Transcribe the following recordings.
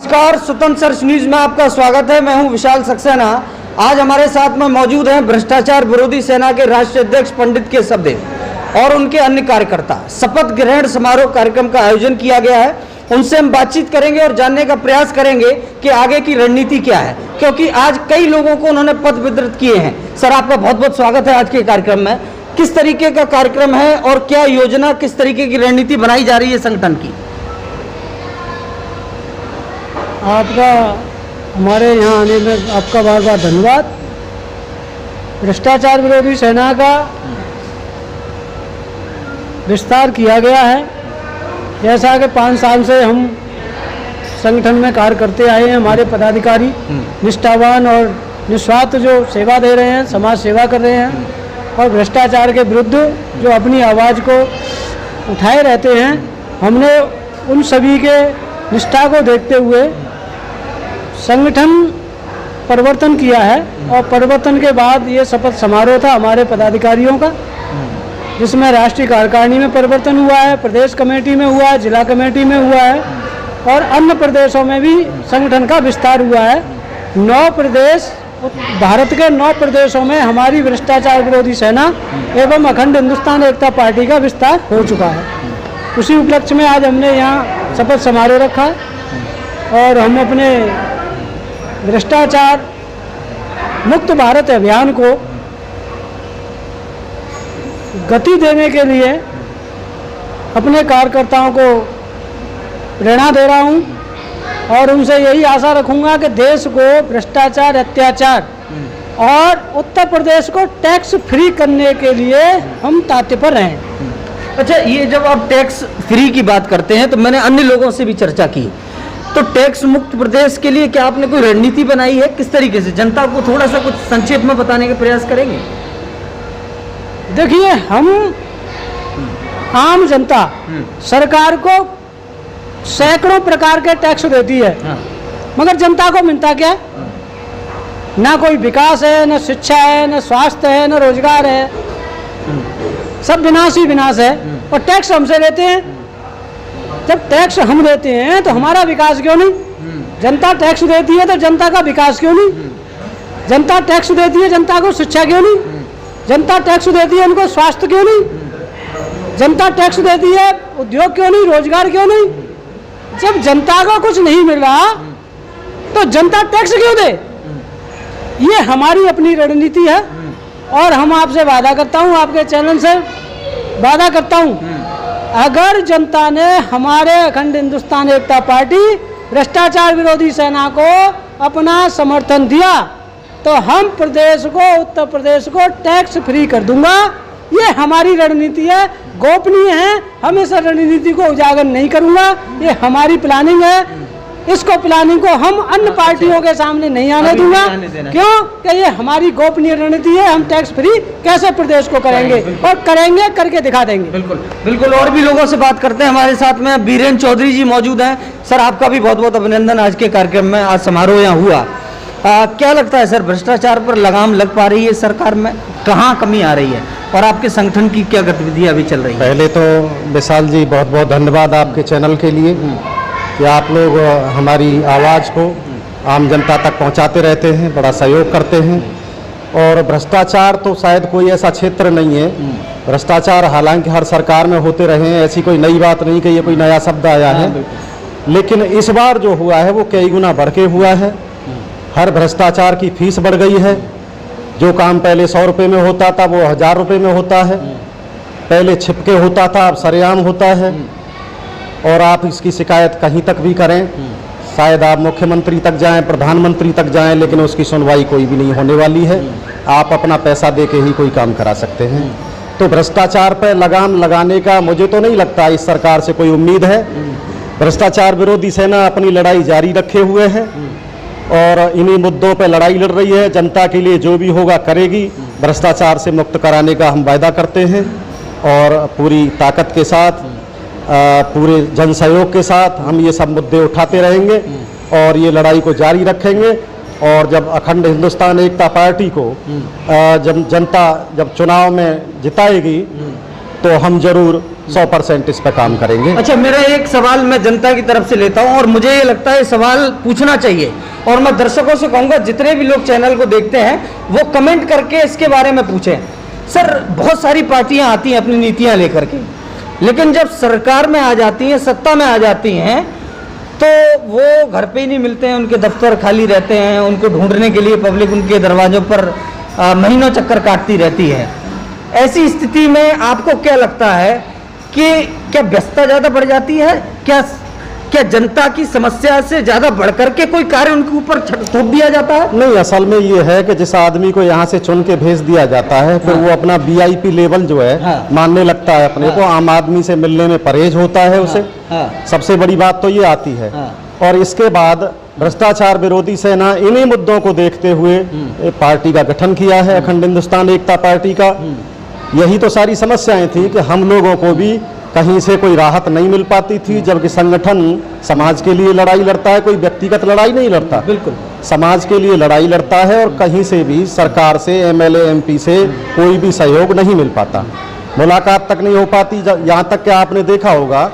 नमस्कार, स्वतंत्र search news में आपका स्वागत है। मैं हूं विशाल सक्सेना। आज हमारे साथ में मौजूद हैं भ्रष्टाचार विरोधी सेना के राष्ट्रीय अध्यक्ष पंडित केशवदेव और उनके अन्य कार्यकर्ता। शपथ ग्रहण समारोह कार्यक्रम का आयोजन किया गया है। उनसे हम बातचीत करेंगे और जानने का प्रयास करेंगे कि आगे की रणनीति क्या है, क्योंकि आज कई लोगों को उन्होंने पद वितरित किए हैं। सर, आपका बहुत बहुत स्वागत है आज के कार्यक्रम में। किस तरीके का कार्यक्रम है और क्या योजना, किस तरीके की रणनीति बनाई जा रही है संगठन की? आपका हमारे यहाँ आने में आपका बार बार धन्यवाद। भ्रष्टाचार विरोधी सेना का विस्तार किया गया है। जैसा कि 5 साल से हम संगठन में कार्य करते आए हैं, हमारे पदाधिकारी निष्ठावान और निस्वार्थ जो सेवा दे रहे हैं, समाज सेवा कर रहे हैं और भ्रष्टाचार के विरुद्ध जो अपनी आवाज़ को उठाए रहते हैं। हमने उन सभी के निष्ठा को देखते हुए संगठन परिवर्तन किया है और परिवर्तन के बाद ये शपथ समारोह था हमारे पदाधिकारियों का, जिसमें राष्ट्रीय कार्यकारिणी में परिवर्तन हुआ है, प्रदेश कमेटी में हुआ है, जिला कमेटी में हुआ है और अन्य प्रदेशों में भी संगठन का विस्तार हुआ है। 9 प्रदेश, भारत के 9 प्रदेशों में हमारी भ्रष्टाचार विरोधी सेना एवं अखंड हिंदुस्तान एकता पार्टी का विस्तार हो चुका है। उसी उपलक्ष्य में आज हमने यहाँ शपथ समारोह रखा है और हम अपने भ्रष्टाचार मुक्त भारत अभियान को गति देने के लिए अपने कार्यकर्ताओं को प्रेरणा दे रहा हूं और उनसे यही आशा रखूंगा कि देश को भ्रष्टाचार, अत्याचार और उत्तर प्रदेश को टैक्स फ्री करने के लिए हम तात्पर रहें। अच्छा, ये जब आप टैक्स फ्री की बात करते हैं तो मैंने अन्य लोगों से भी चर्चा की, तो टैक्स मुक्त प्रदेश के लिए क्या आपने कोई रणनीति बनाई है? किस तरीके से जनता को थोड़ा सा कुछ संक्षेप में बताने का प्रयास करेंगे? देखिए, हम आम जनता सरकार को सैकड़ों प्रकार के टैक्स देती है, मगर जनता को मिलता क्या? ना कोई विकास है, ना शिक्षा है, ना स्वास्थ्य है, ना रोजगार है, सब विनाश ही विनाश है। और टैक्स हमसे लेते हैं। जब टैक्स हम देते हैं तो हमारा विकास क्यों नहीं? जनता टैक्स देती है तो जनता का विकास क्यों नहीं? जनता टैक्स देती है, जनता को शिक्षा क्यों नहीं? जनता टैक्स देती है, उनको स्वास्थ्य क्यों नहीं? जनता टैक्स देती है, उद्योग क्यों नहीं, रोजगार क्यों नहीं? जब जनता को कुछ नहीं मिल रहा तो जनता टैक्स क्यों दे? ये हमारी अपनी रणनीति है और हम आपसे वादा करता हूँ, आपके चैनल से वादा करता हूँ, अगर जनता ने हमारे अखंड हिंदुस्तान एकता पार्टी भ्रष्टाचार विरोधी सेना को अपना समर्थन दिया तो हम प्रदेश को, उत्तर प्रदेश को टैक्स फ्री कर दूंगा। ये हमारी रणनीति है, गोपनीय है, हम इस रणनीति को उजागर नहीं करूंगा। ये हमारी प्लानिंग है, इसको प्लानिंग को हम अन्य पार्टियों के सामने नहीं आने दूंगा। क्यों? कि ये हमारी गोपनीय रणनीति है। हम टैक्स फ्री कैसे प्रदेश को करेंगे और करेंगे, करके दिखा देंगे। बिल्कुल बिल्कुल। और भी लोगों से बात करते हैं। हमारे साथ में बीरेन्द्र चौधरी जी मौजूद हैं। सर, आपका भी बहुत बहुत अभिनंदन आज के कार्यक्रम में। आज समारोह यहाँ हुआ, क्या लगता है सर, भ्रष्टाचार पर लगाम लग पा रही है सरकार में? कहाँ कमी आ रही है और आपके संगठन की क्या गतिविधियाँ अभी चल रही है? पहले तो विशाल जी बहुत बहुत धन्यवाद आपके चैनल के लिए कि आप लोग हमारी आवाज़ को आम जनता तक पहुंचाते रहते हैं, बड़ा सहयोग करते हैं। और भ्रष्टाचार तो शायद कोई ऐसा क्षेत्र नहीं है, भ्रष्टाचार हालांकि हर सरकार में होते रहे हैं, ऐसी कोई नई बात नहीं कि ये कोई नया शब्द आया है। लेकिन इस बार जो हुआ है वो कई गुना बढ़ के हुआ है। हर भ्रष्टाचार की फीस बढ़ गई है। जो काम पहले 100 रुपये में होता था वो 1000 रुपये में होता है। पहले छिपके होता था, अब सरेआम होता है। और आप इसकी शिकायत कहीं तक भी करें, शायद आप मुख्यमंत्री तक जाएं, प्रधानमंत्री तक जाएं, लेकिन उसकी सुनवाई कोई भी नहीं होने वाली है। आप अपना पैसा दे के ही कोई काम करा सकते हैं। तो भ्रष्टाचार पर लगाम लगाने का मुझे तो नहीं लगता इस सरकार से कोई उम्मीद है। भ्रष्टाचार विरोधी सेना अपनी लड़ाई जारी रखे हुए है और इन्हीं मुद्दों पर लड़ाई लड़ रही है। जनता के लिए जो भी होगा करेगी। भ्रष्टाचार से मुक्त कराने का हम वायदा करते हैं और पूरी ताकत के साथ, पूरे जन सहयोग के साथ हम ये सब मुद्दे उठाते रहेंगे और ये लड़ाई को जारी रखेंगे। और जब अखंड हिंदुस्तान एकता पार्टी को जब जनता जब चुनाव में जिताएगी तो हम जरूर 100% इस पर काम करेंगे। अच्छा, मेरा एक सवाल मैं जनता की तरफ से लेता हूं और मुझे ये लगता है सवाल पूछना चाहिए, और मैं दर्शकों से कहूंगा जितने भी लोग चैनल को देखते हैं वो कमेंट करके इसके बारे में पूछें। सर, बहुत सारी पार्टियां आती हैं अपनी नीतियां लेकर के, लेकिन जब सरकार में आ जाती हैं, सत्ता में आ जाती हैं, तो वो घर पे ही नहीं मिलते हैं, उनके दफ्तर खाली रहते हैं, उनको ढूंढने के लिए पब्लिक उनके दरवाजों पर महीनों चक्कर काटती रहती है। ऐसी स्थिति में आपको क्या लगता है कि क्या व्यस्तता ज़्यादा बढ़ जाती है? क्या जनता की समस्या से ज़्यादा बढ़कर के कोई कार्य उनके ऊपर थोप दिया जाता है? नहीं, असल में ये है कि जिस आदमी को यहाँ से चुन के भेज दिया जाता है, फिर वो अपना VIP लेवल जो है मानने लगता है अपने को, आम आदमी से मिलने में परहेज होता है उसे। सबसे बड़ी बात तो ये आती है। और इसके बाद भ्रष्टाचार विरोधी सेना इन्हीं मुद्दों को देखते हुए पार्टी का गठन किया है, अखंड हिंदुस्तान एकता पार्टी का। यही तो सारी समस्याएं थी कि हम लोगों को भी कहीं से कोई राहत नहीं मिल पाती थी, जबकि संगठन समाज के लिए लड़ाई लड़ता है, कोई व्यक्तिगत लड़ाई नहीं लड़ता, बिल्कुल समाज के लिए लड़ाई लड़ता है। और कहीं से भी सरकार से, MLA MP से कोई भी सहयोग नहीं मिल पाता, मुलाकात तक नहीं हो पाती। यहाँ तक कि आपने देखा होगा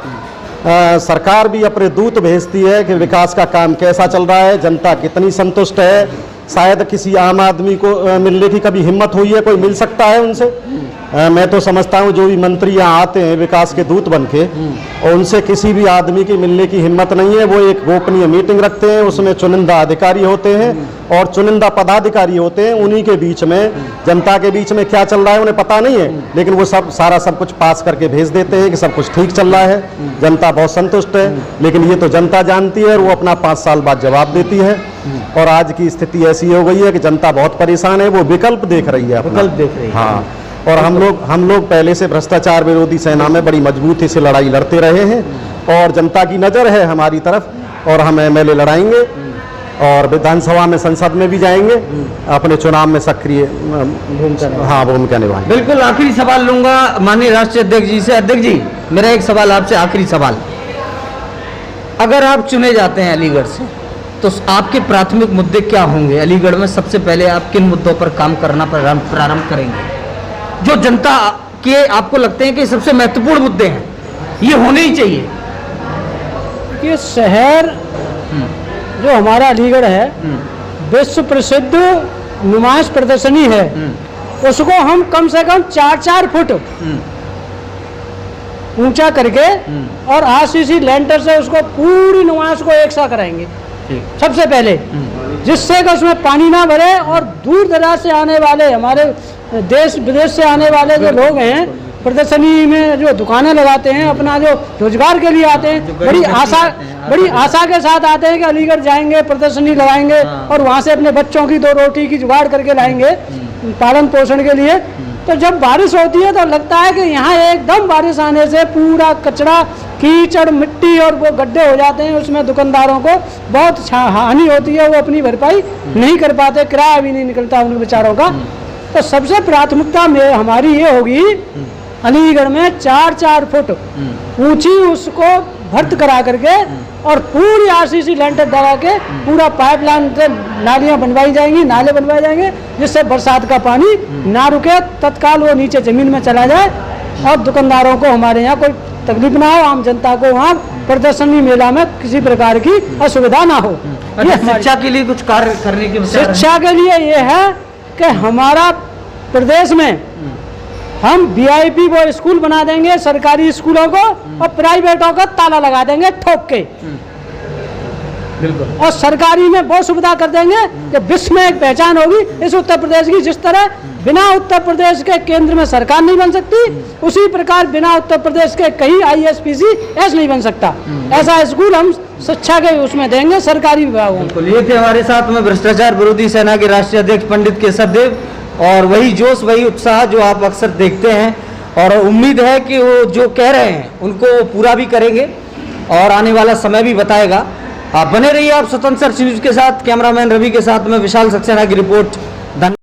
सरकार भी अपने दूत भेजती है कि विकास का काम कैसा चल रहा है, जनता कितनी संतुष्ट है। शायद किसी आम आदमी को मिलने की कभी हिम्मत हुई है, कोई मिल सकता है उनसे? मैं तो समझता हूँ जो भी मंत्री यहाँ आते हैं विकास के दूत बन के, और उनसे किसी भी आदमी की मिलने की हिम्मत नहीं है। वो एक गोपनीय मीटिंग रखते हैं, उसमें चुनिंदा अधिकारी होते हैं और चुनिंदा पदाधिकारी होते हैं। उन्हीं के बीच में, जनता के बीच में क्या चल रहा है उन्हें पता नहीं है, लेकिन वो सब कुछ पास करके भेज देते हैं कि सब कुछ ठीक चल रहा है, जनता बहुत संतुष्ट है। लेकिन ये तो जनता जानती है और वो अपना 5 साल बाद जवाब देती है। और आज की स्थिति ऐसी हो गई है कि जनता बहुत परेशान है, वो विकल्प देख रही है, विकल्प देख रही है। हाँ, और हम लोग पहले से भ्रष्टाचार विरोधी सेना में बड़ी मजबूती से लड़ाई लड़ते रहे हैं, और जनता की नज़र है हमारी तरफ, और हम MLA लड़ाएंगे और विधानसभा में, संसद में भी जाएंगे, अपने चुनाव में सक्रिय भूमिका निभाएंगे। बिल्कुल। आखिरी सवाल लूंगा माननीय राष्ट्रीय अध्यक्ष जी से। अध्यक्ष जी, मेरा एक सवाल आपसे, आखिरी सवाल, अगर आप चुने जाते हैं अलीगढ़ से, तो आपके प्राथमिक मुद्दे क्या होंगे? अलीगढ़ में सबसे पहले आप किन मुद्दों पर काम करना प्रारंभ करेंगे, जो जनता के आपको लगते हैं कि सबसे महत्वपूर्ण मुद्दे हैं, ये होने ही चाहिए? ये शहर जो हमारा अलीगढ़ है, विश्व प्रसिद्ध नुमाइश प्रदर्शनी है, उसको हम कम से कम 4-4 फुट ऊंचा करके और RCC लेंटर से उसको पूरी नुमाइश को एक सा कराएंगे सबसे पहले, जिससे कि उसमें पानी ना भरे और दूर दराज से आने वाले, हमारे देश विदेश से आने वाले जो लोग हैं, प्रदर्शनी में जो दुकानें लगाते हैं, अपना जो रोजगार के लिए आते हैं, बड़ी आशा के साथ आते हैं कि अलीगढ़ जाएंगे, प्रदर्शनी लगाएंगे और वहाँ से अपने बच्चों की 2 रोटी की जुगाड़ करके लाएंगे पालन पोषण के लिए। तो जब बारिश होती है तो लगता है कि यहाँ एकदम बारिश आने से पूरा कचरा, कीचड़, मिट्टी और वो गड्ढे हो जाते हैं, उसमें दुकानदारों को बहुत हानि होती है, वो अपनी भरपाई नहीं कर पाते, किराया भी नहीं निकलता उन बेचारों का। तो सबसे प्राथमिकता में हमारी ये होगी, अलीगढ़ में 4-4 फुट ऊंची उसको भर्त करा करके और पूरी RCC लेंटर दबा के पूरा पाइपलाइन से नालियां बनवाई जाएंगी, नाले बनवाए जाएंगे, जिससे बरसात का पानी ना रुके, तत्काल वो नीचे जमीन में चला जाए और दुकानदारों को हमारे यहाँ कोई तकलीफ ना हो, आम जनता को वहाँ प्रदर्शनी मेला में किसी प्रकार की असुविधा ना हो। ये शिक्षा के लिए कुछ कार्य करने की, शिक्षा के लिए ये है कि हमारा प्रदेश में हम VIP वो स्कूल बना देंगे, सरकारी स्कूलों को, और प्राइवेटों का ताला लगा देंगे ठोक के, बिल्कुल, और सरकारी में वो सुविधा कर देंगे कि विश्व में एक पहचान होगी इस उत्तर प्रदेश की। जिस तरह बिना उत्तर प्रदेश के केंद्र में सरकार नहीं बन सकती, उसी प्रकार बिना उत्तर प्रदेश के कहीं ISPCS नहीं बन सकता। ऐसा स्कूल हम शिक्षा के उसमें देंगे, सरकारी विभागों। बिल्कुल। ये थे हमारे साथ में भ्रष्टाचार विरोधी सेना के राष्ट्रीय अध्यक्ष पंडित केशव देव, और वही जोश, वही उत्साह जो आप अक्सर देखते हैं, और उम्मीद है कि वो जो कह रहे हैं उनको पूरा भी करेंगे और आने वाला समय भी बताएगा। आप बने रहिए, आप स्वतंत्र न्यूज के साथ। कैमरामैन रवि के साथ में विशाल सक्सेना की रिपोर्ट।